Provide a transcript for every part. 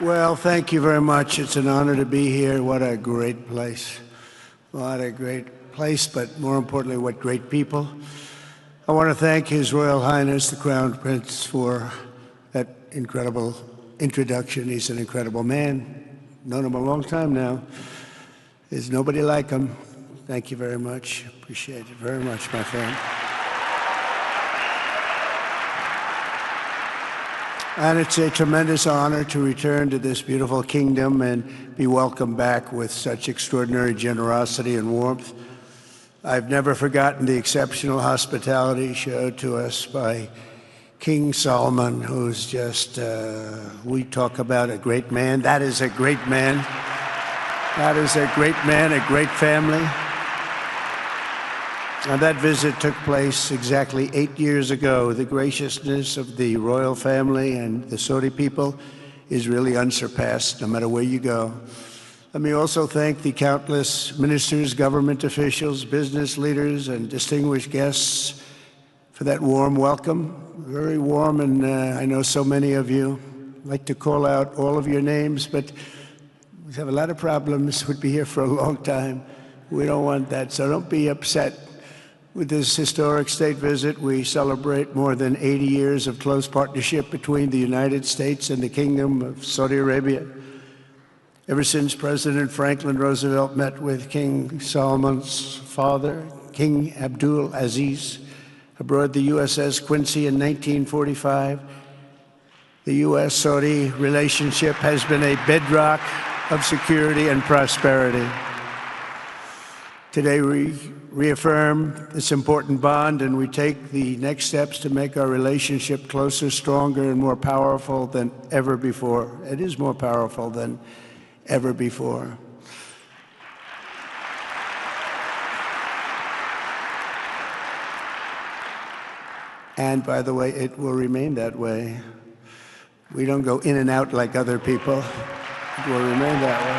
Well, thank you very much. It's an honor to be here. What a great place. What a great place, but more importantly, what great people. I want to thank His Royal Highness, the Crown Prince, for that incredible introduction. He's an incredible man. Known him a long time now. There's nobody like him. Thank you very much. Appreciate it very much, my friend. And it's a tremendous honor to return to this beautiful kingdom and be welcomed back with such extraordinary generosity and warmth. I've never forgotten the exceptional hospitality showed to us by King Solomon, who's just, we talk about a great man. That is a great man. That is a great man, a great family. And that visit took place exactly 8 years ago. The graciousness of the royal family and the Saudi people is really unsurpassed, no matter where you go. Let me also thank the countless ministers, government officials, business leaders, and distinguished guests for that warm welcome. Very warm, and I know so many of you. I'd like to call out all of your names, but we have a lot of problems. We'd be here for a long time. We don't want that, so don't be upset. With this historic state visit, we celebrate more than 80 years of close partnership between the United States and the Kingdom of Saudi Arabia. Ever since President Franklin Roosevelt met with King Solomon's father, King Abdul Aziz, aboard the USS Quincy in 1945, the U.S.-Saudi relationship has been a bedrock of security and prosperity. Today, we reaffirm this important bond, and we take the next steps to make our relationship closer, stronger, and more powerful than ever before. It is more powerful than ever before. And by the way, it will remain that way. We don't go in and out like other people. It will remain that way.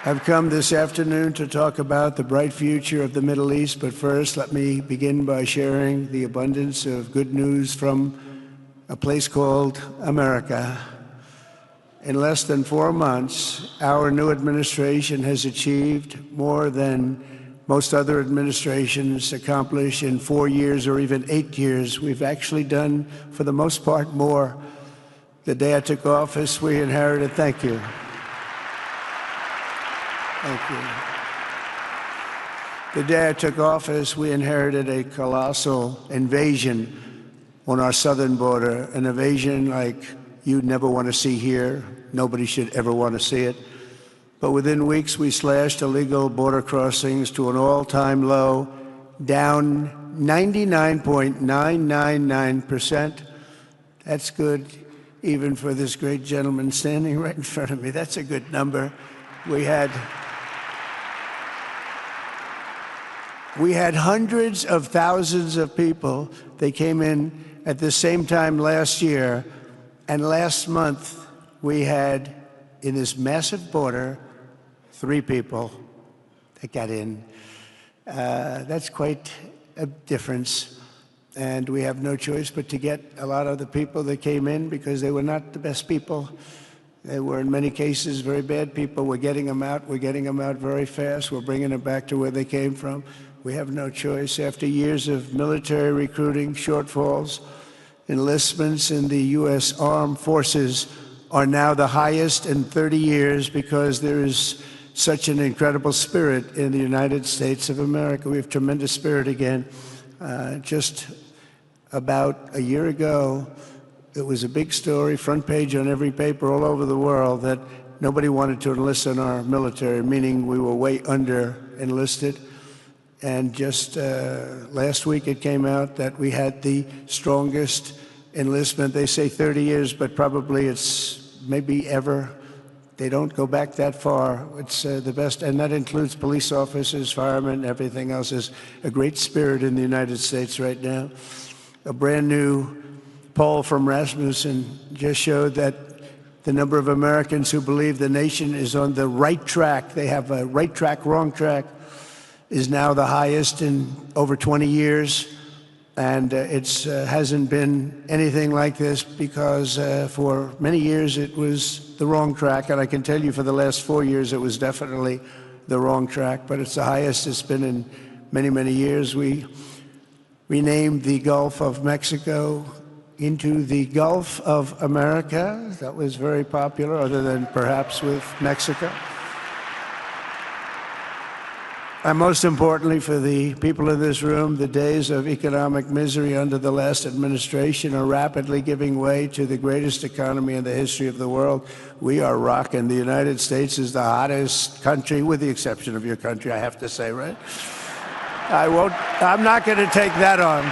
I've come this afternoon to talk about the bright future of the Middle East, but first let me begin by sharing the abundance of good news from a place called America. In less than 4 months, our new administration has achieved more than most other administrations accomplish in 4 years or even 8 years. We've actually done, for the most part, more. The day I took office, we inherited, thank you. Thank you. The day I took office, we inherited a colossal invasion on our southern border, an invasion like you'd never want to see here. Nobody should ever want to see it. But within weeks, we slashed illegal border crossings to an all-time low, down 99.999%. That's good, even for this great gentleman standing right in front of me. That's a good number. We had hundreds of thousands of people. They came in at the same time last year, and last month we had, in this massive border, 3 people that got in. That's quite a difference, and we have no choice but to get a lot of the people that came in because they were not the best people. They were, in many cases, very bad people. We're getting them out. We're getting them out very fast. We're bringing them back to where they came from. We have no choice. After years of military recruiting shortfalls, enlistments in the U.S. Armed Forces are now the highest in 30 years because there is such an incredible spirit in the United States of America. We have tremendous spirit again. Just about a year ago, it was a big story, front page on every paper all over the world, that nobody wanted to enlist in our military, meaning we were way under enlisted. And just last week it came out that we had the strongest enlistment. They say 30 years, but probably it's maybe ever. They don't go back that far. It's the best, and that includes police officers, firemen, everything else. There's a great spirit in the United States right now. A brand new poll from Rasmussen just showed that the number of Americans who believe the nation is on the right track, they have a right track, wrong track, is now the highest in over 20 years. And it hasn't been anything like this because for many years it was the wrong track. And I can tell you for the last 4 years it was definitely the wrong track, but it's the highest it's been in many, many years. We renamed the Gulf of Mexico into the Gulf of America. That was very popular, other than perhaps with Mexico. And most importantly for the people in this room, the days of economic misery under the last administration are rapidly giving way to the greatest economy in the history of the world. We are rocking. The United States is the hottest country, with the exception of your country, I have to say, right? I'm not going to take that on.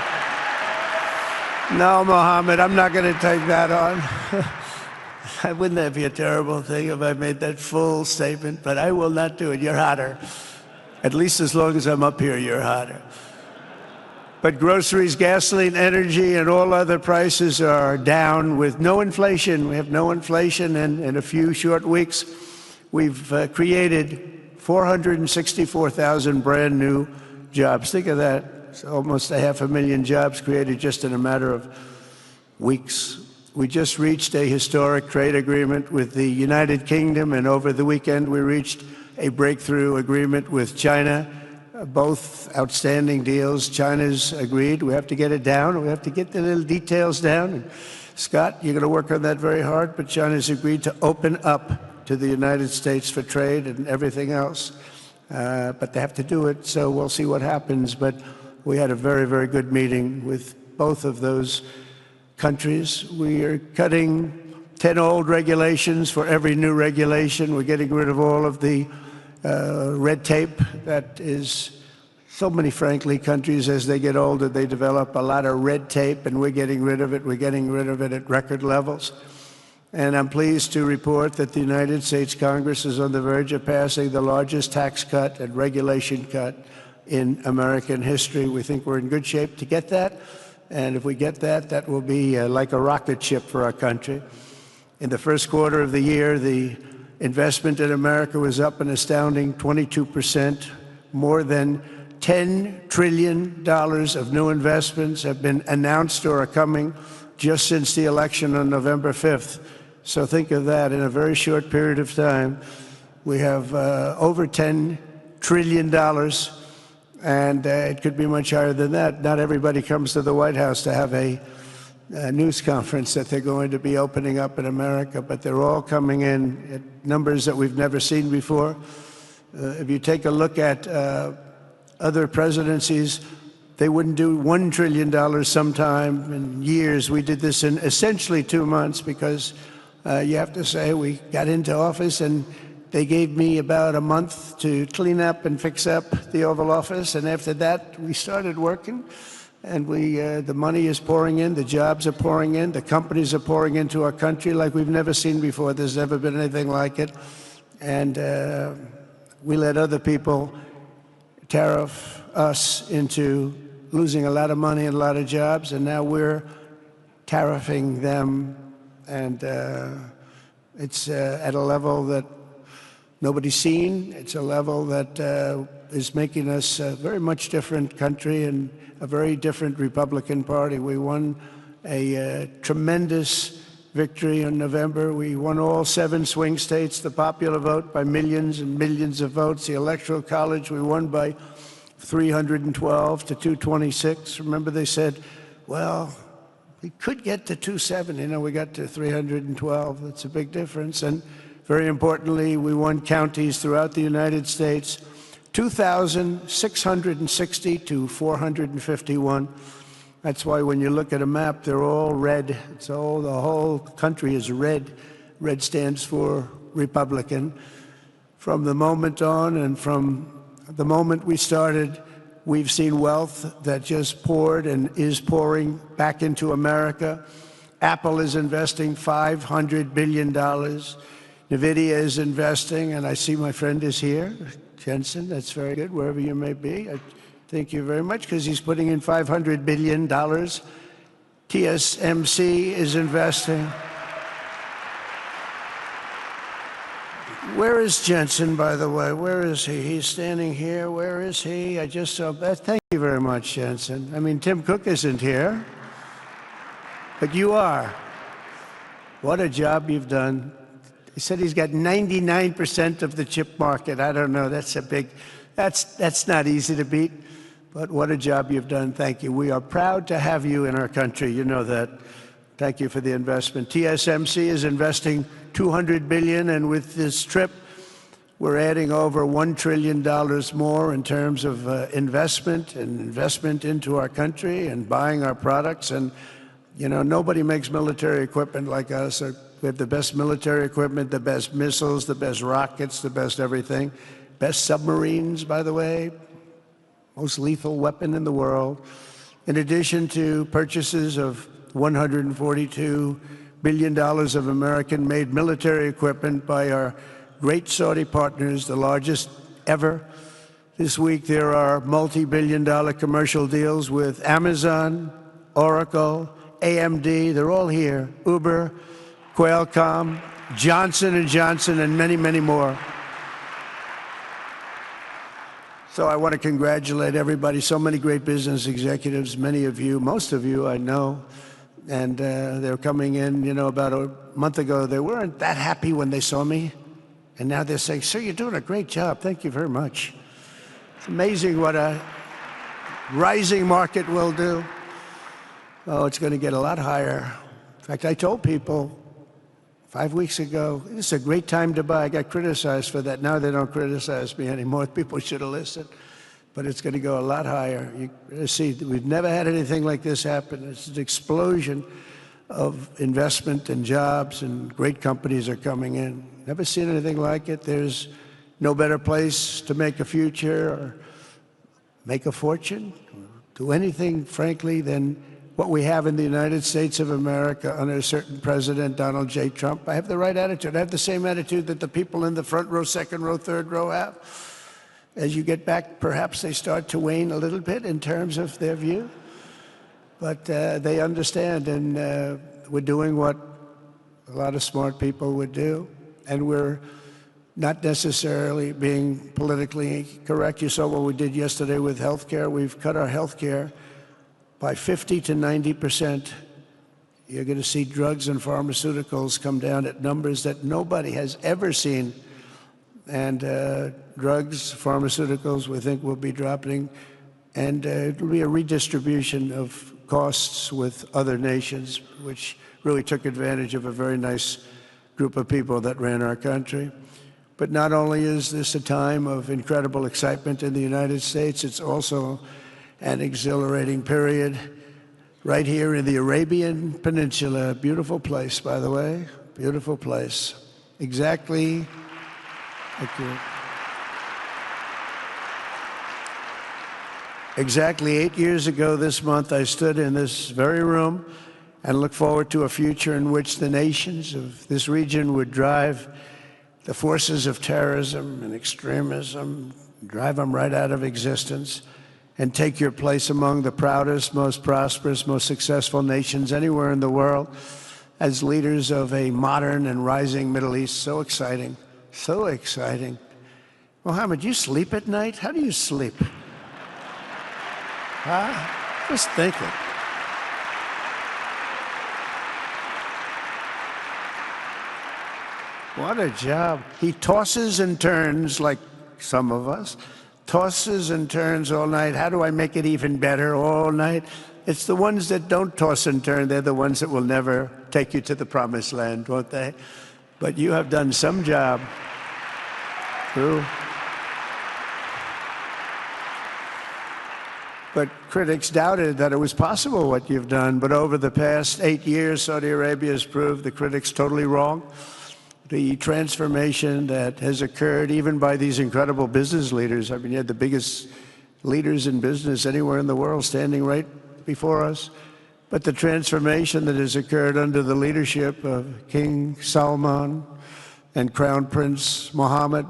No, Mohammed, I'm not going to take that on. Wouldn't that be a terrible thing if I made that full statement? But I will not do it. You're hotter. At least as long as I'm up here, you're hotter. But groceries, gasoline, energy, and all other prices are down with no inflation. We have no inflation, and in a few short weeks, we've created 464,000 brand new jobs. Think of that. It's almost 500,000 jobs created just in a matter of weeks. We just reached a historic trade agreement with the United Kingdom, and over the weekend we reached a breakthrough agreement with China. Both outstanding deals. China's agreed. We have to get it down. We have to get the little details down. And Scott, you're going to work on that very hard, but China's agreed to open up to the United States for trade and everything else. But they have to do it, so we'll see what happens. But we had a very, very good meeting with both of those countries. We are cutting 10 old regulations for every new regulation. We're getting rid of all of the red tape that is so many, frankly, countries, as they get older, they develop a lot of red tape, and we're getting rid of it. We're getting rid of it at record levels. And I'm pleased to report that the United States Congress is on the verge of passing the largest tax cut and regulation cut in American history. We think we're in good shape to get that. And if we get that, that will be like a rocket ship for our country. In the first quarter of the year, the investment in America was up an astounding 22%. More than $10 trillion of new investments have been announced or are coming just since the election on November 5th. So think of that. In a very short period of time, we have over $10 trillion, and it could be much higher than that. Not everybody comes to the White House to have a news conference that they're going to be opening up in America, but they're all coming in at numbers that we've never seen before. If you take a look at other presidencies, they wouldn't do $1 trillion sometime in years. We did this in essentially 2 months because you have to say we got into office and they gave me about a month to clean up and fix up the Oval Office, and after that we started working. And the money is pouring in, the jobs are pouring in, the companies are pouring into our country like we've never seen before. There's never been anything like it. And we let other people tariff us into losing a lot of money and a lot of jobs, and now we're tariffing them. And it's at a level that nobody's seen. It's a level that is making us a very much different country and a very different Republican Party. We won a tremendous victory in November. We won all 7 swing states, the popular vote by millions and millions of votes. The Electoral College, we won by 312 to 226. Remember, they said, well, we could get to 270. No, we got to 312. That's a big difference. And very importantly, we won counties throughout the United States, 2,660 to 451. That's why when you look at a map, they're all red. The whole country is red. Red stands for Republican. From the moment on and from the moment we started, we've seen wealth that just poured and is pouring back into America. Apple is investing $500 billion. NVIDIA is investing, and I see my friend is here. Jensen, that's very good, wherever you may be. I thank you very much, because he's putting in $500 billion. TSMC is investing. Where is Jensen, by the way? Where is he? He's standing here. Where is he? I just saw that. Thank you very much, Jensen. I mean, Tim Cook isn't here, but you are. What a job you've done. He said he's got 99% of the chip market. I don't know. That's not easy to beat, but what a job you've done. Thank you. We are proud to have you in our country. You know that. Thank you for the investment. TSMC is investing $200 billion, and with this trip, we're adding over $1 trillion more in terms of investment into our country and buying our products. And, you know, nobody makes military equipment like us. We have the best military equipment, the best missiles, the best rockets, the best everything. Best submarines, by the way, most lethal weapon in the world. In addition to purchases of $142 billion of American-made military equipment by our great Saudi partners, the largest ever. This week there are multi-billion-dollar commercial deals with Amazon, Oracle, AMD, they're all here, Uber, Qualcomm, Johnson & Johnson, and many, many more. So I want to congratulate everybody, so many great business executives, many of you, most of you I know, and they're coming in. You know, about a month ago, they weren't that happy when they saw me, and now they're saying, "Sir, you're doing a great job. Thank you very much." It's amazing what a rising market will do. Oh, it's going to get a lot higher. In fact, I told people 5 weeks ago, this is a great time to buy. I got criticized for that. Now they don't criticize me anymore. People should have listened. But it's going to go a lot higher. You see, we've never had anything like this happen. It's an explosion of investment and jobs, and great companies are coming in. Never seen anything like it. There's no better place to make a future or make a fortune, or do anything, frankly, than what we have in the United States of America under a certain President, Donald J. Trump. I have the right attitude. I have the same attitude that the people in the front row, second row, third row have. As you get back, perhaps they start to wane a little bit in terms of their view. But they understand, and we're doing what a lot of smart people would do. And we're not necessarily being politically correct. You saw what we did yesterday with health care. We've cut our health care by 50 to 90%. You're going to see drugs and pharmaceuticals come down at numbers that nobody has ever seen. And drugs, pharmaceuticals, we think will be dropping. And it'll be a redistribution of costs with other nations, which really took advantage of a very nice group of people that ran our country. But not only is this a time of incredible excitement in the United States, it's also an exhilarating period right here in the Arabian Peninsula. Beautiful place, by the way, beautiful place. Exactly. Thank you. Exactly 8 years ago this month, I stood in this very room and looked forward to a future in which the nations of this region would drive the forces of terrorism and extremism, drive them right out of existence, and take your place among the proudest, most prosperous, most successful nations anywhere in the world as leaders of a modern and rising Middle East. So exciting. So exciting. Mohammed, you sleep at night? How do you sleep? Huh? Just thinking. What a job. He tosses and turns like some of us. Tosses and turns all night. How do I make it even better all night? It's the ones that don't toss and turn. They're the ones that will never take you to the promised land, won't they? But you have done some job. True. But critics doubted that it was possible what you've done. But over the past 8 years, Saudi Arabia has proved the critics totally wrong. The transformation that has occurred even by these incredible business leaders. I mean, you had the biggest leaders in business anywhere in the world standing right before us. But the transformation that has occurred under the leadership of King Salman and Crown Prince Mohammed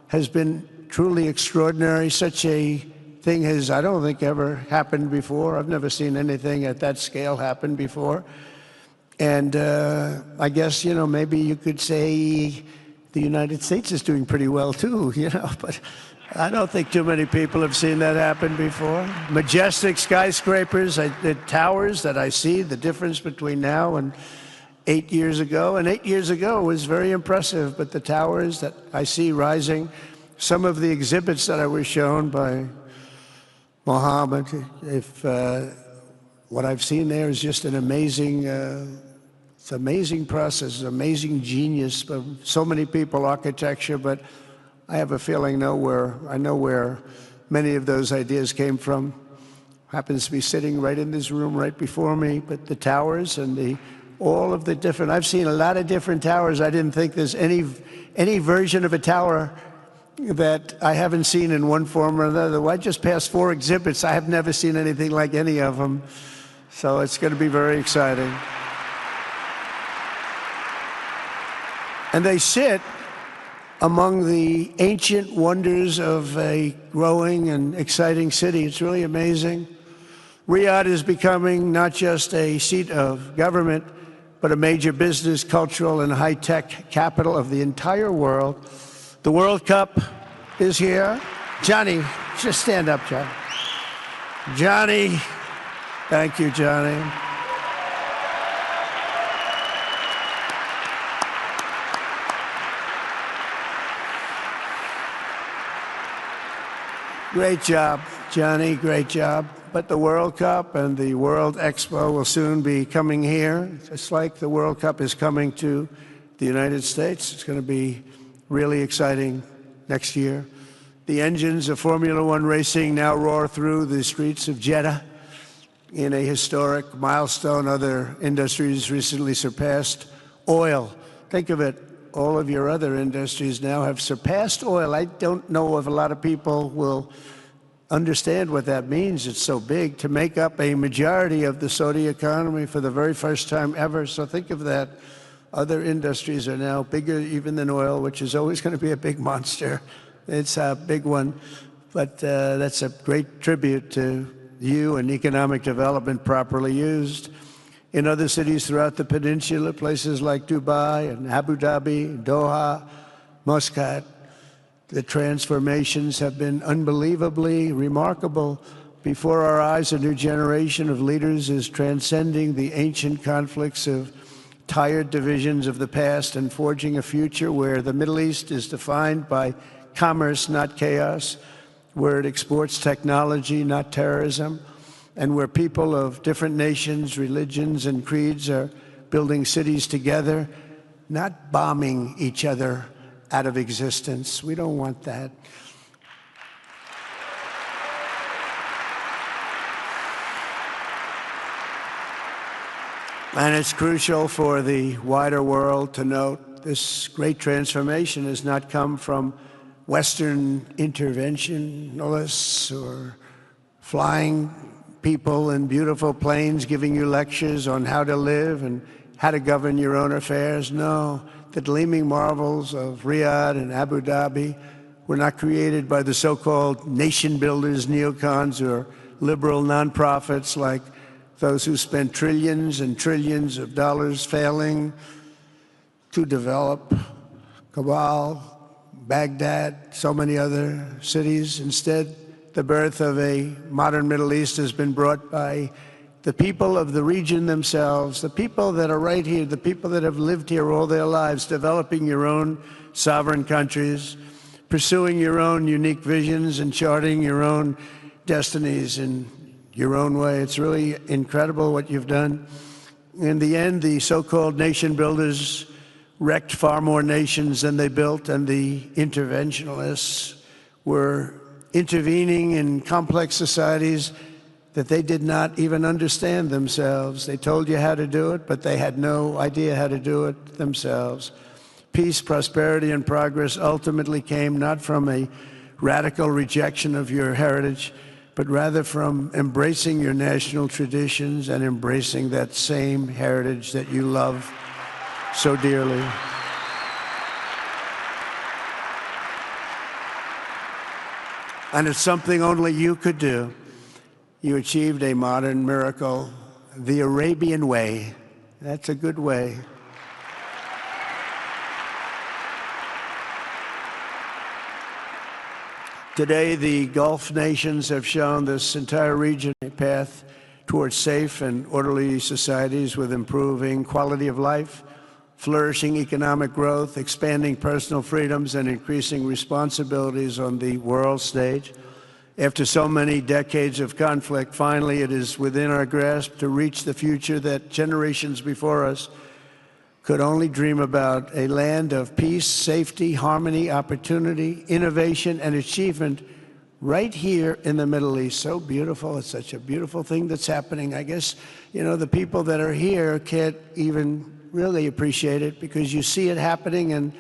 has been truly extraordinary. Such a thing has, I don't think, ever happened before. I've never seen anything at that scale happen before. And I guess, you know, maybe you could say the United States is doing pretty well too, you know, but I don't think too many people have seen that happen before. Majestic skyscrapers, the towers that I see, the difference between now and 8 years ago. And 8 years ago was very impressive, but the towers that I see rising, some of the exhibits that I was shown by Mohammed, what I've seen there is just an amazing, it's an amazing process, amazing genius of so many people, architecture, but I have a feeling I know where many of those ideas came from. Happens to be sitting right in this room right before me, but the towers and all of the different, I've seen a lot of different towers. I didn't think there's any version of a tower that I haven't seen in one form or another. Well, I just passed 4 exhibits. I have never seen anything like any of them. So it's going to be very exciting. And they sit among the ancient wonders of a growing and exciting city. It's really amazing. Riyadh is becoming not just a seat of government, but a major business, cultural, and high-tech capital of the entire world. The World Cup is here. Johnny, just stand up, Johnny. Johnny, thank you, Johnny. Great job, Johnny, great job. But the World Cup and the World Expo will soon be coming here, just like the World Cup is coming to the United States. It's going to be really exciting next year. The engines of Formula One racing now roar through the streets of Jeddah in a historic milestone. Other industries recently surpassed oil. Think of it, all of your other industries now have surpassed oil. I don't know if a lot of people will understand what that means. It's so big, to make up a majority of the Saudi economy for the very first time ever. So think of that. Other industries are now bigger even than oil, which is always going to be a big monster. It's a big one. But that's a great tribute to you and economic development properly used. In other cities throughout the peninsula, places like Dubai and Abu Dhabi, Doha, Muscat, the transformations have been unbelievably remarkable. Before our eyes, a new generation of leaders is transcending the ancient conflicts of tired divisions of the past and forging a future where the Middle East is defined by commerce, not chaos, where it exports technology, not terrorism, and where people of different nations, religions, and creeds are building cities together, not bombing each other out of existence. We don't want that. And it's crucial for the wider world to note this great transformation has not come from Western interventionists or flying people in beautiful planes giving you lectures on how to live and how to govern your own affairs. No, the gleaming marvels of Riyadh and Abu Dhabi were not created by the so-called nation builders, neocons, or liberal nonprofits like those who spent trillions and trillions of dollars failing to develop Kabul, Baghdad, so many other cities. Instead, the birth of a modern Middle East has been brought by the people of the region themselves, the people that are right here, the people that have lived here all their lives, developing your own sovereign countries, pursuing your own unique visions and charting your own destinies in your own way. It's really incredible what you've done. In the end, the so-called nation builders wrecked far more nations than they built, and the interventionists were intervening in complex societies that they did not even understand themselves. They told you how to do it, but they had no idea how to do it themselves. Peace, prosperity, and progress ultimately came not from a radical rejection of your heritage, but rather from embracing your national traditions and embracing that same heritage that you love so dearly. And it's something only you could do. You achieved a modern miracle, the Arabian way. That's a good way. Today, the Gulf nations have shown this entire region a path towards safe and orderly societies with improving quality of life, flourishing economic growth, expanding personal freedoms, and increasing responsibilities on the world stage. After so many decades of conflict, finally it is within our grasp to reach the future that generations before us could only dream about, a land of peace, safety, harmony, opportunity, innovation, and achievement right here in the Middle East. So beautiful. It's such a beautiful thing that's happening. I guess, the people that are here can't even really appreciate it because you see it happening, and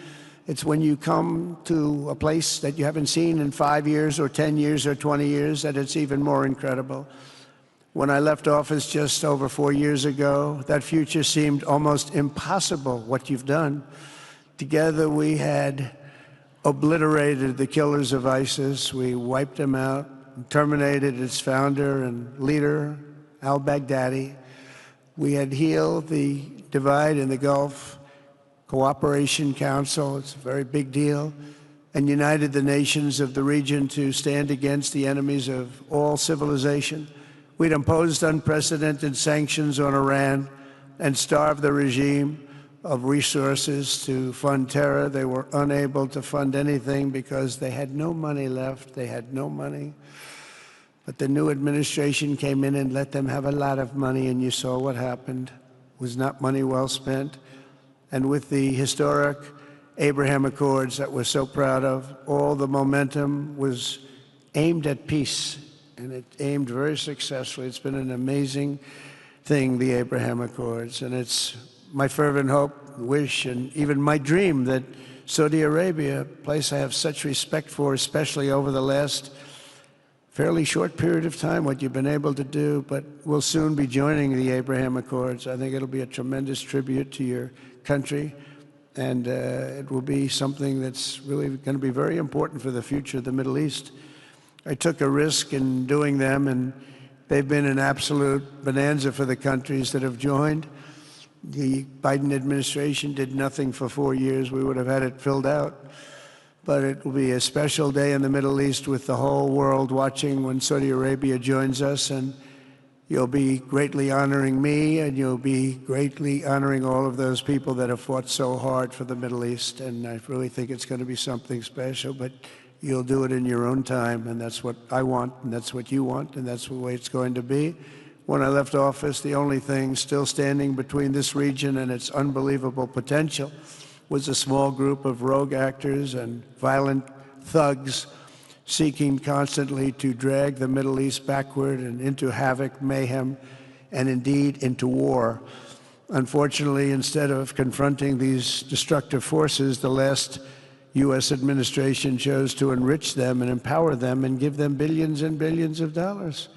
it's when you come to a place that you haven't seen in 5 years or 10 years or 20 years that it's even more incredible. When I left office just over 4 years ago, that future seemed almost impossible, what you've done. Together we had obliterated the killers of ISIS. We wiped them out, terminated its founder and leader, al-Baghdadi. We had healed the divide in the Gulf Cooperation Council, it's a very big deal, and united the nations of the region to stand against the enemies of all civilization. We'd imposed unprecedented sanctions on Iran and starved the regime of resources to fund terror. They were unable to fund anything because they had no money left. They had no money. But the new administration came in and let them have a lot of money, and you saw what happened. It was not money well spent. And with the historic Abraham Accords that we're so proud of, all the momentum was aimed at peace, and it aimed very successfully. It's been an amazing thing, the Abraham Accords, and it's my fervent hope, wish, and even my dream that Saudi Arabia, a place I have such respect for, especially over the last fairly short period of time, what you've been able to do, but we'll soon be joining the Abraham Accords. I think it'll be a tremendous tribute to your country, and it will be something that's really going to be very important for the future of the Middle East. I took a risk in doing them, and they've been an absolute bonanza for the countries that have joined. The Biden administration did nothing for 4 years. We would have had it filled out. But it will be a special day in the Middle East with the whole world watching when Saudi Arabia joins us, and you'll be greatly honoring me, and you'll be greatly honoring all of those people that have fought so hard for the Middle East. And I really think it's going to be something special, but you'll do it in your own time, and that's what I want, and that's what you want, and that's the way it's going to be. When I left office, the only thing still standing between this region and its unbelievable potential was a small group of rogue actors and violent thugs seeking constantly to drag the Middle East backward and into havoc, mayhem, and indeed into war. Unfortunately, instead of confronting these destructive forces, the last U.S. administration chose to enrich them and empower them and give them billions and billions of dollars.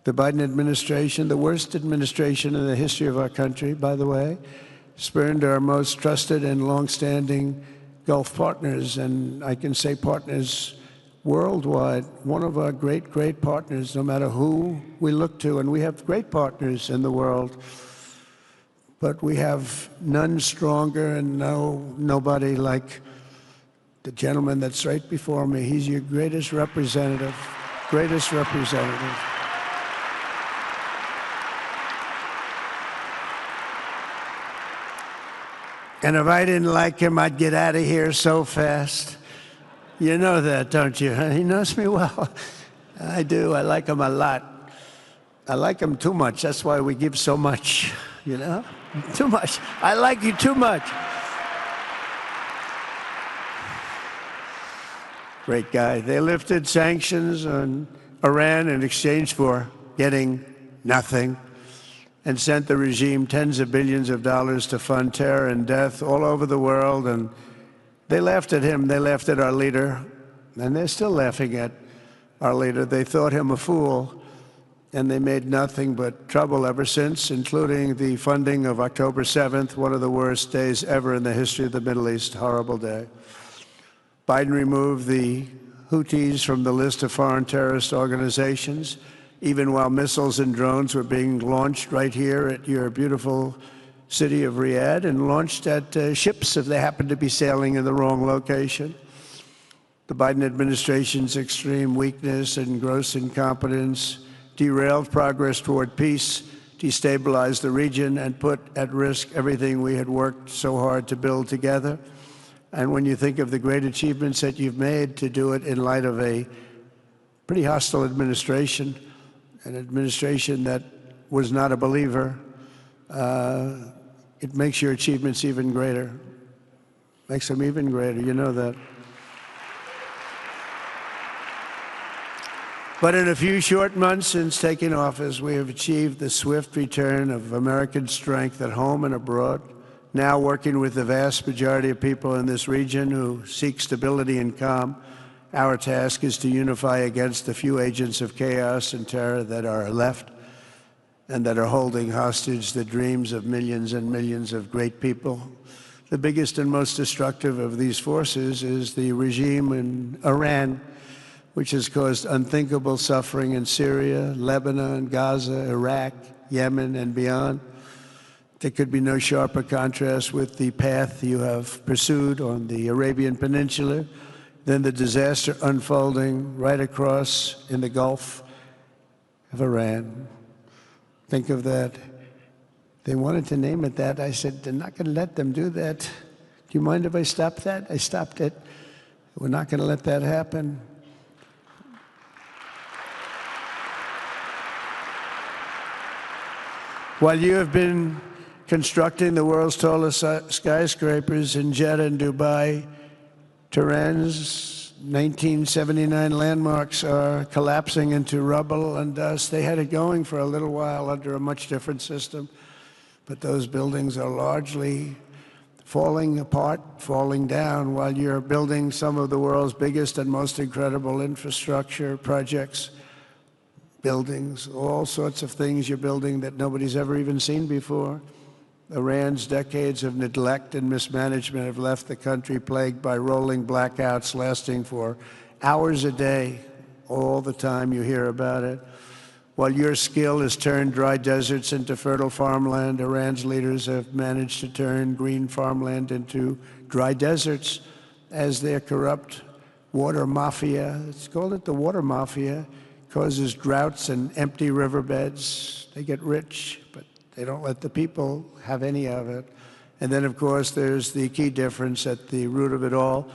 The Biden administration, the worst administration in the history of our country, by the way, spurned our most trusted and long-standing Gulf partners, and I can say partners worldwide, one of our great, great partners, no matter who we look to, and we have great partners in the world, but we have none stronger and nobody like the gentleman that's right before me. He's your greatest representative, greatest representative. And if I didn't like him, I'd get out of here so fast. You know that, don't you? He knows me well. I do. I like him a lot. I like him too much. That's why we give so much, you know? Too much. I like you too much. Great guy. They lifted sanctions on Iran in exchange for getting nothing, and sent the regime tens of billions of dollars to fund terror and death all over the world. And they laughed at him. They laughed at our leader. And they're still laughing at our leader. They thought him a fool. And they made nothing but trouble ever since, including the funding of October 7th, one of the worst days ever in the history of the Middle East. Horrible day. Biden removed the Houthis from the list of foreign terrorist organizations, even while missiles and drones were being launched right here at your beautiful city of Riyadh, and launched at ships if they happened to be sailing in the wrong location. The Biden administration's extreme weakness and gross incompetence derailed progress toward peace, destabilized the region, and put at risk everything we had worked so hard to build together. And when you think of the great achievements that you've made, to do it in light of a pretty hostile administration, an administration that was not a believer, it makes your achievements even greater. Makes them even greater, you know that. But in a few short months since taking office, we have achieved the swift return of American strength at home and abroad, now working with the vast majority of people in this region who seek stability and calm. Our task is to unify against the few agents of chaos and terror that are left and that are holding hostage the dreams of millions and millions of great people. The biggest and most destructive of these forces is the regime in Iran, which has caused unthinkable suffering in Syria, Lebanon, Gaza, Iraq, Yemen, and beyond. There could be no sharper contrast with the path you have pursued on the Arabian Peninsula than the disaster unfolding right across in the Gulf of Iran. Think of that. They wanted to name it that. I said, they're not going to let them do that. Do you mind if I stop that? I stopped it. We're not going to let that happen. While you have been constructing the world's tallest skyscrapers in Jeddah and Dubai, Tehran's 1979 landmarks are collapsing into rubble and dust. They had it going for a little while under a much different system, but those buildings are largely falling apart, falling down, while you're building some of the world's biggest and most incredible infrastructure projects. Buildings, all sorts of things you're building that nobody's ever even seen before. Iran's decades of neglect and mismanagement have left the country plagued by rolling blackouts lasting for hours a day. All the time you hear about it. While your skill has turned dry deserts into fertile farmland, Iran's leaders have managed to turn green farmland into dry deserts as their corrupt water mafia, it's called it the water mafia, causes droughts and empty riverbeds. They get rich, but they don't let the people have any of it. And then, of course, there's the key difference at the root of it all.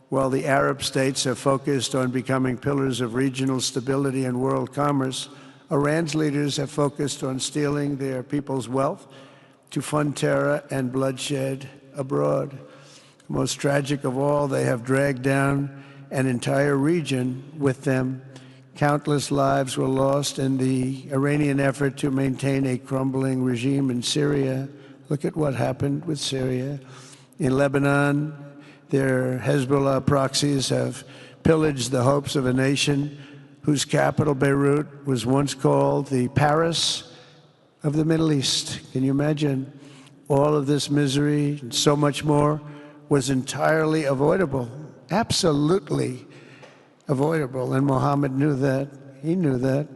While the Arab states have focused on becoming pillars of regional stability and world commerce, Iran's leaders have focused on stealing their people's wealth to fund terror and bloodshed abroad. Most tragic of all, they have dragged down an entire region with them. Countless lives were lost in the Iranian effort to maintain a crumbling regime in Syria. Look at what happened with Syria. In Lebanon, their Hezbollah proxies have pillaged the hopes of a nation whose capital, Beirut, was once called the Paris of the Middle East. Can you imagine? All of this misery and so much more was entirely avoidable, absolutely avoidable, and Mohammed knew that. He knew that.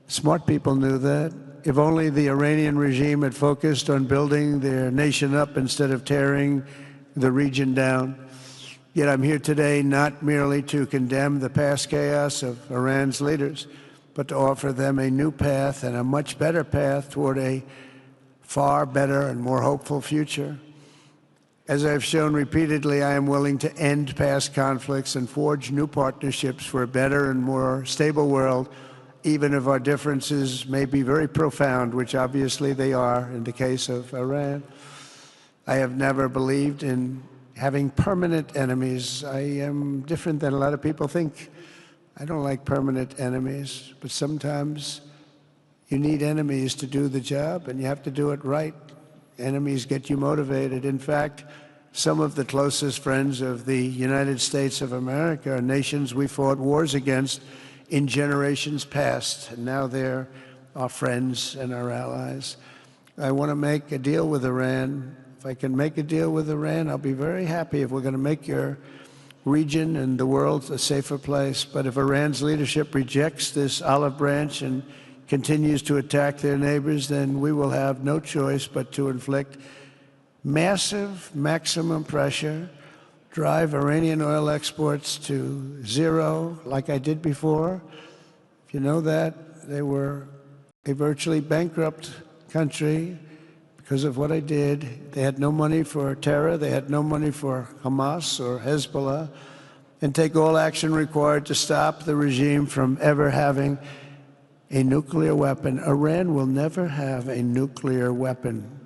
Smart people knew that. If only the Iranian regime had focused on building their nation up instead of tearing the region down. Yet I'm here today not merely to condemn the past chaos of Iran's leaders, but to offer them a new path and a much better path toward a far better and more hopeful future. As I've shown repeatedly, I am willing to end past conflicts and forge new partnerships for a better and more stable world, even if our differences may be very profound, which obviously they are in the case of Iran. I have never believed in having permanent enemies. I am different than a lot of people think. I don't like permanent enemies, but sometimes you need enemies to do the job, and you have to do it right. Enemies get you motivated. In fact, some of the closest friends of the United States of America are nations we fought wars against in generations past, and now they're our friends and our allies. I want to make a deal with Iran. If I can make a deal with Iran, I'll be very happy if we're going to make your region and the world a safer place. But if Iran's leadership rejects this olive branch and continues to attack their neighbors, then we will have no choice but to inflict massive, maximum pressure drive Iranian oil exports to zero like I did before. If you know that, they were a virtually bankrupt country because of what I did. They had no money for terror. They had no money for Hamas or Hezbollah, and take all action required to stop the regime from ever having a nuclear weapon. Iran will never have a nuclear weapon.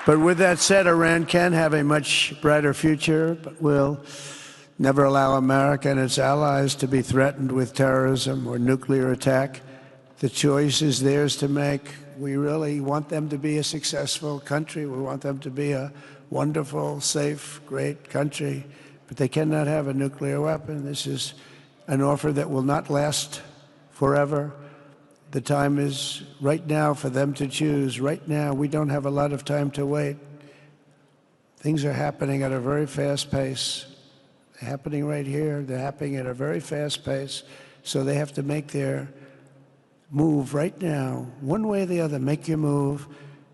But with that said, Iran can have a much brighter future, but will never allow America and its allies to be threatened with terrorism or nuclear attack. The choice is theirs to make. We really want them to be a successful country. We want them to be a wonderful, safe, great country, but they cannot have a nuclear weapon. This is an offer that will not last forever. The time is right now for them to choose. Right now, we don't have a lot of time to wait. Things are happening at a very fast pace. They're happening right here. They're happening at a very fast pace. So they have to make their move right now, one way or the other. Make your move.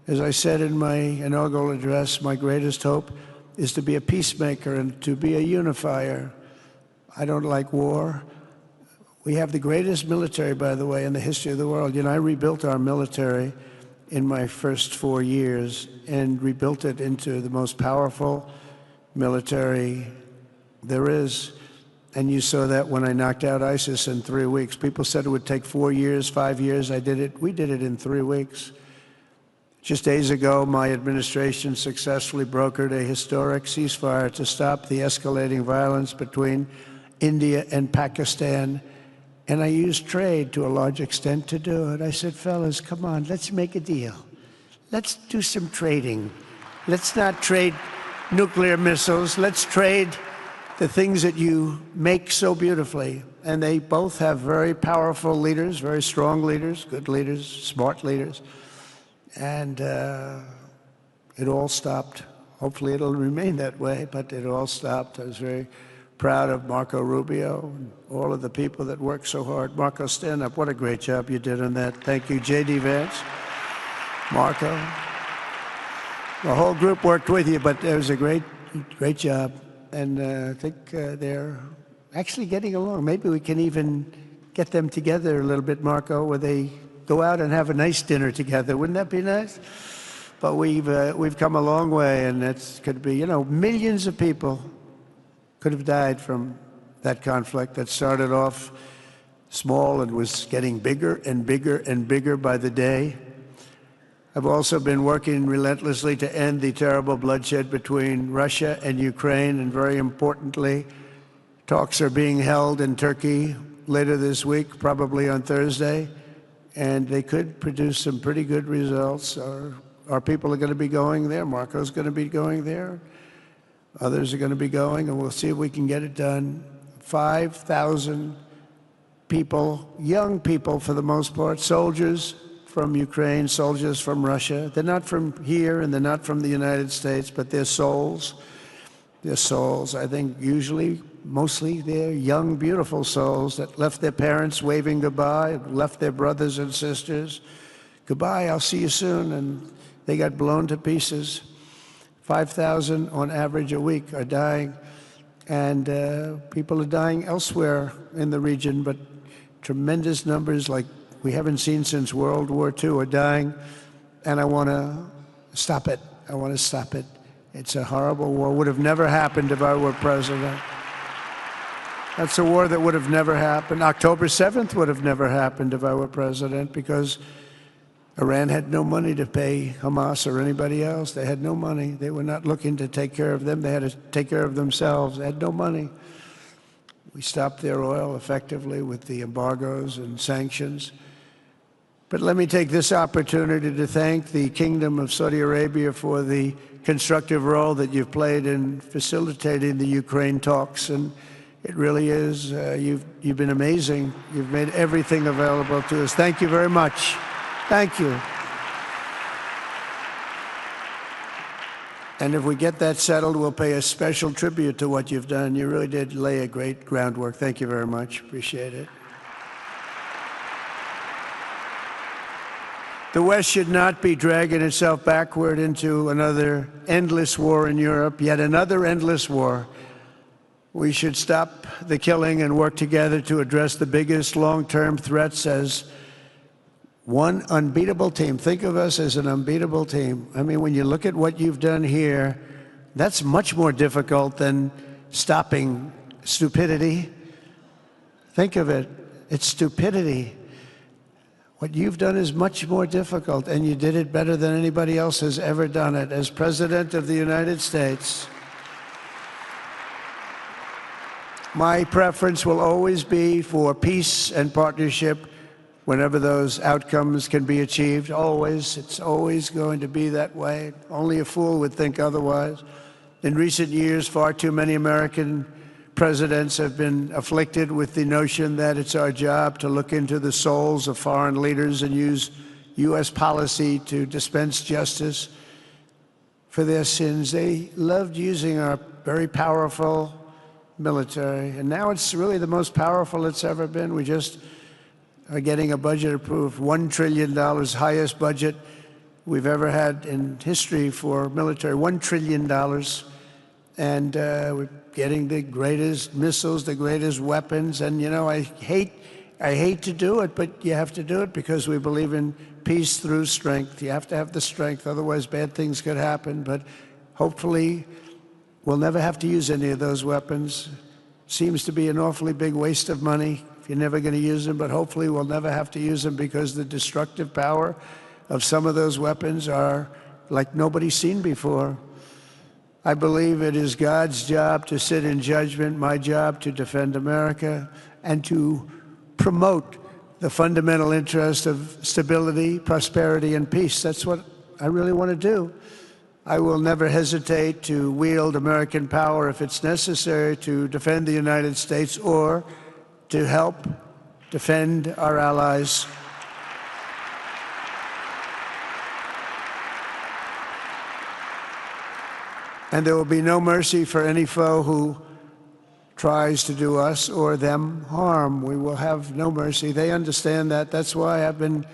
As I said in my inaugural address, my greatest hope is to be a peacemaker and to be a unifier. I don't like war. We have the greatest military, by the way, in the history of the world. You know, I rebuilt our military in my first 4 years and rebuilt it into the most powerful military there is. And you saw that when I knocked out ISIS in 3 weeks. People said it would take 4 years, 5 years. I did it. We did it in 3 weeks. Just days ago, my administration successfully brokered a historic ceasefire to stop the escalating violence between India and Pakistan. And I used trade to a large extent to do it. I said, fellas, come on, let's make a deal. Let's do some trading. Let's not trade nuclear missiles. Let's trade the things that you make so beautifully. And they both have very powerful leaders, very strong leaders, good leaders, smart leaders. And it all stopped. Hopefully it'll remain that way, but it all stopped. I was very proud of Marco Rubio and all of the people that worked so hard. Marco, stand up. What a great job you did on that. Thank you, J.D. Vance, Marco. The whole group worked with you, but it was a great job. And I think they're actually getting along. Maybe we can even get them together a little bit, Marco, where they go out and have a nice dinner together. Wouldn't that be nice? But we've come a long way, and it could be, you know, millions of people could have died from that conflict that started off small and was getting bigger and bigger and bigger by the day. I've also been working relentlessly to end the terrible bloodshed between Russia and Ukraine, and very importantly, talks are being held in Turkey later this week, probably on Thursday, and they could produce some pretty good results. Our people are going to be going there. Marco's going to be going there. Others are going to be going, and we'll see if we can get it done. 5,000 people, young people for the most part, soldiers from Ukraine, soldiers from Russia. They're not from here, and they're not from the United States, but they're souls. They're souls. I think usually, mostly, they're young, beautiful souls that left their parents waving goodbye, left their brothers and sisters. Goodbye, I'll see you soon. And they got blown to pieces. 5,000 on average a week are dying, and people are dying elsewhere in the region, but tremendous numbers like we haven't seen since World War II are dying, and I want to stop it. I want to stop it. It's a horrible war. Would have never happened if I were president. That's a war that would have never happened. October 7th would have never happened if I were president, because Iran had no money to pay Hamas or anybody else. They had no money. They were not looking to take care of them. They had to take care of themselves. They had no money. We stopped their oil effectively with the embargoes and sanctions. But let me take this opportunity to thank the Kingdom of Saudi Arabia for the constructive role that you've played in facilitating the Ukraine talks. And it really is, you've been amazing. You've made everything available to us. Thank you very much. Thank you. And if we get that settled, we'll pay a special tribute to what you've done. You really did lay a great groundwork. Thank you very much. Appreciate it. The West should not be dragging itself backward into another endless war in Europe, yet another endless war. We should stop the killing and work together to address the biggest long-term threats as one unbeatable team. Think of us as an unbeatable team. I mean, when you look at what you've done here, that's much more difficult than stopping stupidity. Think of it. It's stupidity. What you've done is much more difficult, and you did it better than anybody else has ever done it. As President of the United States, my preference will always be for peace and partnership whenever those outcomes can be achieved. Always. It's always going to be that way. Only a fool would think otherwise. In recent years, far too many American presidents have been afflicted with the notion that it's our job to look into the souls of foreign leaders and use U.S. policy to dispense justice for their sins. They loved using our very powerful military, and now it's really the most powerful it's ever been. We just are getting a budget approved, $1 trillion, highest budget we've ever had in history for military, $1 trillion. And we're getting the greatest missiles, the greatest weapons. And, you know, I hate to do it, but you have to do it because we believe in peace through strength. You have to have the strength, otherwise bad things could happen. But hopefully we'll never have to use any of those weapons. Seems to be an awfully big waste of money if you're never going to use them, but hopefully we'll never have to use them because the destructive power of some of those weapons are like nobody's seen before. I believe it is God's job to sit in judgment, my job to defend America, and to promote the fundamental interest of stability, prosperity, and peace. That's what I really want to do. I will never hesitate to wield American power if it's necessary to defend the United States or to help defend our allies. And there will be no mercy for any foe who tries to do us or them harm. We will have no mercy. They understand that. That's why I've been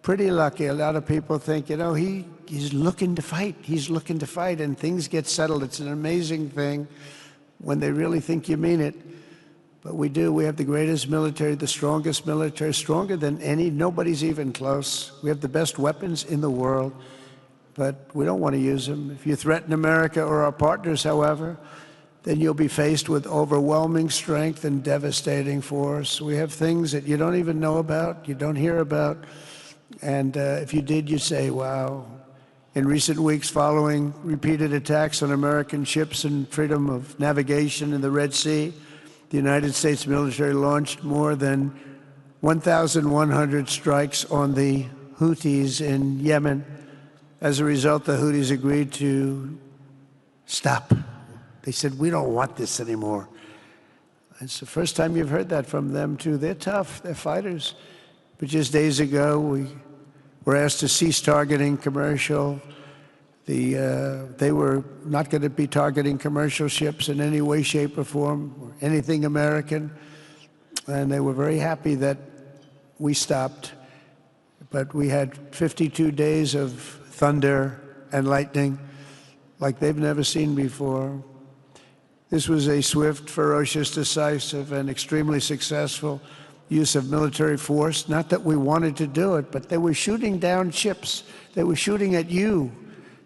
pretty lucky. A lot of people think, you know, he's looking to fight. He's looking to fight, and things get settled. It's an amazing thing when they really think you mean it. But we do. We have the greatest military, the strongest military, stronger than any. Nobody's even close. We have the best weapons in the world. But we don't want to use them. If you threaten America or our partners, however, then you'll be faced with overwhelming strength and devastating force. We have things that you don't even know about, you don't hear about, and if you did, you'd say, wow. In recent weeks, following repeated attacks on American ships and freedom of navigation in the Red Sea, the United States military launched more than 1,100 strikes on the Houthis in Yemen. As a result, the Houthis agreed to stop. They said, we don't want this anymore. It's the first time you've heard that from them, too. They're tough. They're fighters. But just days ago, we were asked to cease targeting commercial. They were not going to be targeting commercial ships in any way, shape, or form, or anything American. And they were very happy that we stopped. But we had 52 days of thunder and lightning like they've never seen before. This was a swift, ferocious, decisive, and extremely successful use of military force. Not that we wanted to do it, but they were shooting down ships. They were shooting at you.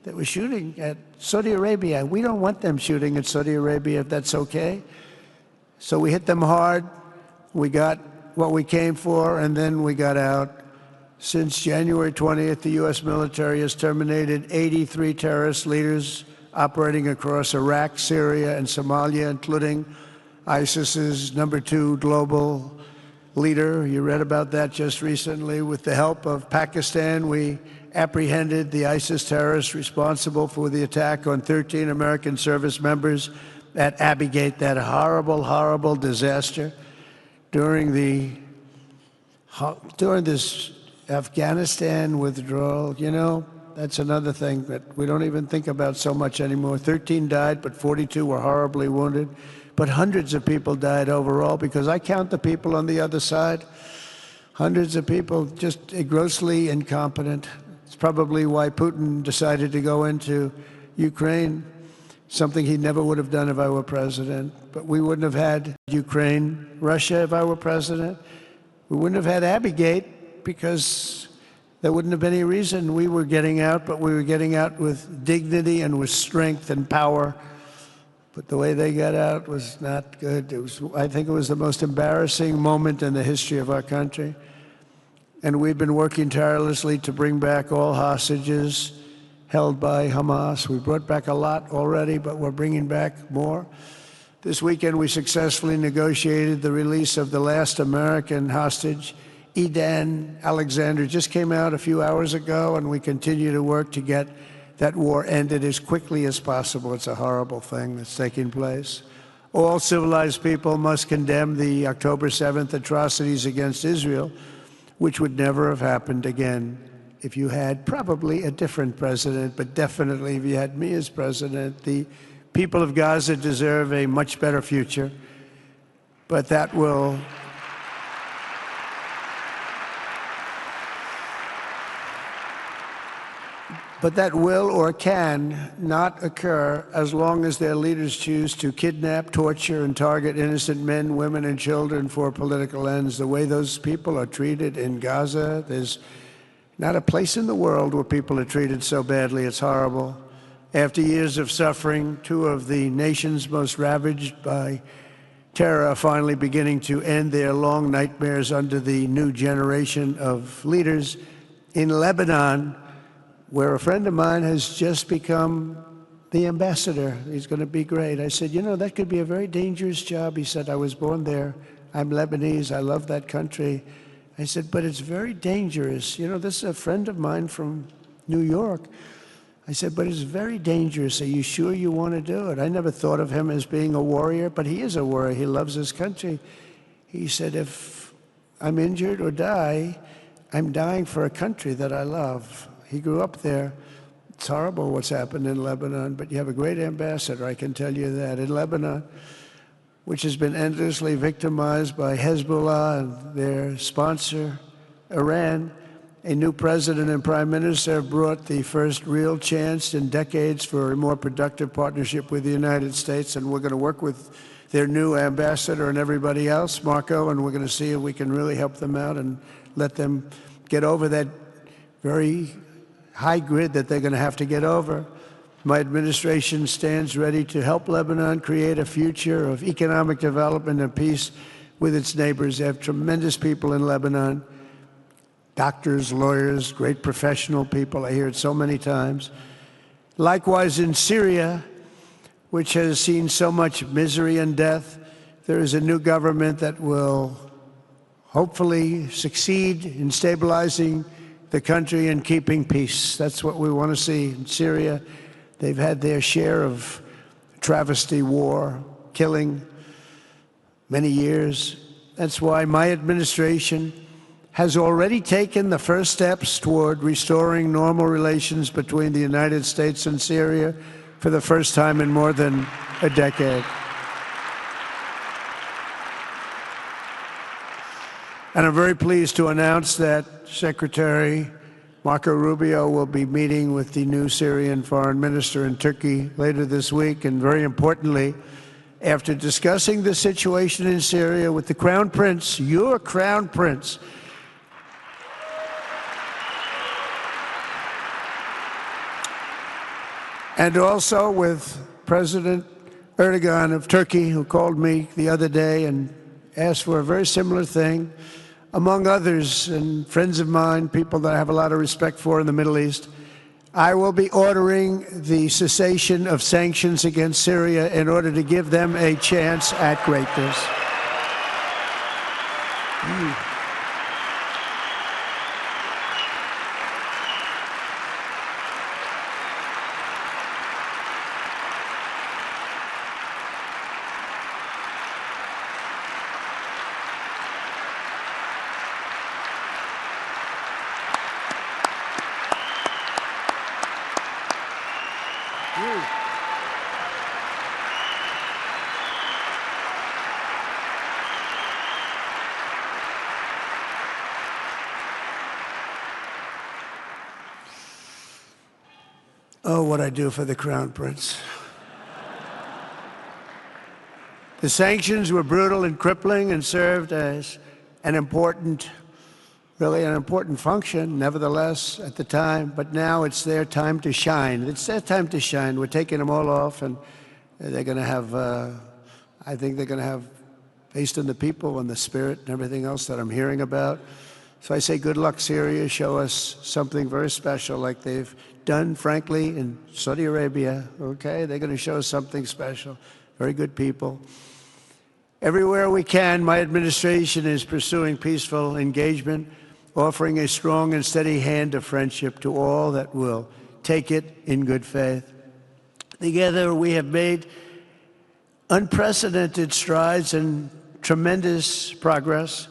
They were shooting at Saudi Arabia. We don't want them shooting at Saudi Arabia, if that's okay. So we hit them hard. We got what we came for, and then we got out. Since January 20th, the U.S. military has terminated 83 terrorist leaders operating across Iraq, Syria, and Somalia, including ISIS's #2 global leader. You read about that just recently. With the help of Pakistan, we apprehended the ISIS terrorists responsible for the attack on 13 American service members at Abbey Gate, that horrible, horrible disaster. During this Afghanistan withdrawal, you know, that's another thing that we don't even think about so much anymore. 13 died, but 42 were horribly wounded. But hundreds of people died overall, because I count the people on the other side. Hundreds of people just grossly incompetent. It's probably why Putin decided to go into Ukraine, something he never would have done if I were president. But we wouldn't have had Ukraine, Russia if I were president. We wouldn't have had Abigate because there wouldn't have been any reason we were getting out, but we were getting out with dignity and with strength and power. But the way they got out was not good. I think it was the most embarrassing moment in the history of our country. And we've been working tirelessly to bring back all hostages held by Hamas. We brought back a lot already, but we're bringing back more. This weekend, we successfully negotiated the release of the last American hostage, Edan Alexander. Just came out a few hours ago, and we continue to work to get that war ended as quickly as possible. It's a horrible thing that's taking place. All civilized people must condemn the October 7th atrocities against Israel, which would never have happened again if you had probably a different president, but definitely if you had me as president. The people of Gaza deserve a much better future, but that will or can not occur as long as their leaders choose to kidnap, torture, and target innocent men, women, and children for political ends. The way those people are treated in Gaza, there's not a place in the world where people are treated so badly. It's horrible. After years of suffering, two of the nations most ravaged by terror are finally beginning to end their long nightmares under the new generation of leaders. In Lebanon, where a friend of mine has just become the ambassador. He's going to be great. I said, you know, that could be a very dangerous job. He said, I was born there. I'm Lebanese. I love that country. I said, but it's very dangerous. You know, this is a friend of mine from New York. I said, but it's very dangerous. Are you sure you want to do it? I never thought of him as being a warrior, but he is a warrior. He loves his country. He said, if I'm injured or die, I'm dying for a country that I love. He grew up there. It's horrible what's happened in Lebanon, but you have a great ambassador, I can tell you that. In Lebanon, which has been endlessly victimized by Hezbollah and their sponsor, Iran, a new president and prime minister have brought the first real chance in decades for a more productive partnership with the United States, and we're going to work with their new ambassador and everybody else, Marco, and we're going to see if we can really help them out and let them get over that very high grid that they're going to have to get over. My administration stands ready to help Lebanon create a future of economic development and peace with its neighbors. They have tremendous people in Lebanon, doctors, lawyers, great professional people. I hear it so many times. Likewise, in Syria, which has seen so much misery and death, there is a new government that will hopefully succeed in stabilizing the country and keeping peace. That's what we want to see in Syria. They've had their share of travesty, war, killing, many years. That's why my administration has already taken the first steps toward restoring normal relations between the United States and Syria for the first time in more than a decade. And I'm very pleased to announce that Secretary Marco Rubio will be meeting with the new Syrian foreign minister in Turkey later this week. And very importantly, after discussing the situation in Syria with the Crown Prince, your Crown Prince, and also with President Erdogan of Turkey, who called me the other day and asked for a very similar thing, among others, and friends of mine, people that I have a lot of respect for in the Middle East, I will be ordering the cessation of sanctions against Syria in order to give them a chance at greatness. Oh, what I do for the Crown Prince. The sanctions were brutal and crippling and served as an important, really an important function, nevertheless, at the time. But now it's their time to shine. It's their time to shine. We're taking them all off, and they're going to have, I think they're going to have, based on the people and the spirit and everything else that I'm hearing about. So I say good luck, Syria. Show us something very special like they've done, frankly, in Saudi Arabia, okay? They're going to show us something special. Very good people. Everywhere we can, my administration is pursuing peaceful engagement, offering a strong and steady hand of friendship to all that will take it in good faith. Together, we have made unprecedented strides and tremendous progress,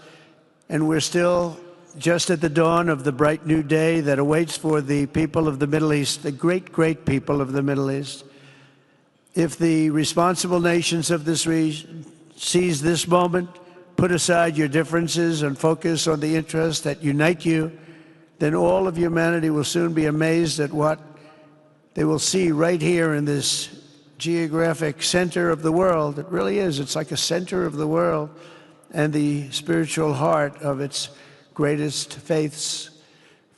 and we're still just at the dawn of the bright new day that awaits for the people of the Middle East, the great, great people of the Middle East. If the responsible nations of this region seize this moment, put aside your differences and focus on the interests that unite you, then all of humanity will soon be amazed at what they will see right here in this geographic center of the world. It really is. It's like a center of the world and the spiritual heart of its greatest faiths.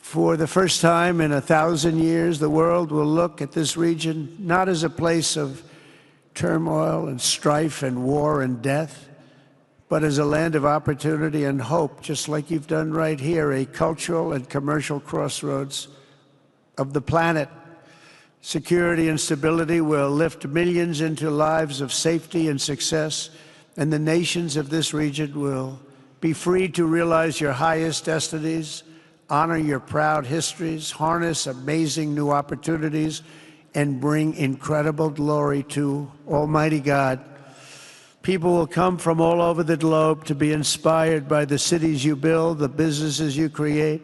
For the first time in 1,000 years, the world will look at this region not as a place of turmoil and strife and war and death, but as a land of opportunity and hope, just like you've done right here, a cultural and commercial crossroads of the planet. Security and stability will lift millions into lives of safety and success, and the nations of this region will be free to realize your highest destinies, honor your proud histories, harness amazing new opportunities, and bring incredible glory to Almighty God. People will come from all over the globe to be inspired by the cities you build, the businesses you create,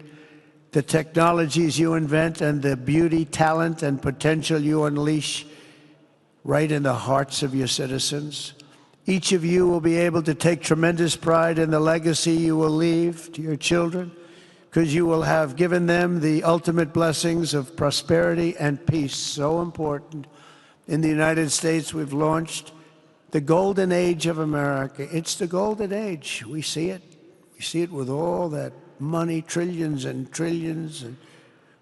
the technologies you invent, and the beauty, talent, and potential you unleash right in the hearts of your citizens. Each of you will be able to take tremendous pride in the legacy you will leave to your children, because you will have given them the ultimate blessings of prosperity and peace. So important. In the United States, we've launched the golden age of America. It's the golden age. We see it. We see it with all that money, trillions and trillions of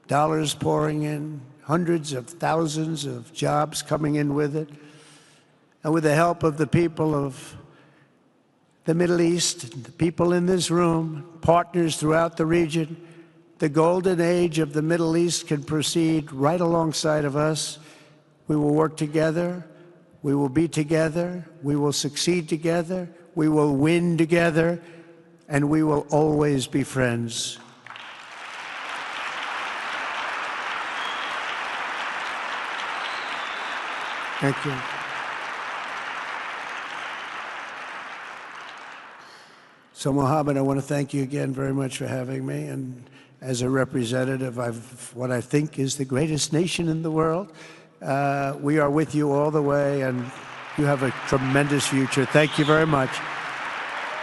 dollars pouring in, hundreds of thousands of jobs coming in with it. And with the help of the people of the Middle East, the people in this room, partners throughout the region, the golden age of the Middle East can proceed right alongside of us. We will work together. We will be together. We will succeed together. We will win together. And we will always be friends. Thank you. So, Mohammed, I want to thank you again very much for having me. And as a representative of what I think is the greatest nation in the world, we are with you all the way, and you have a tremendous future. Thank you very much.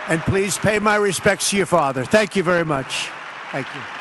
And please pay my respects to your father. Thank you very much. Thank you.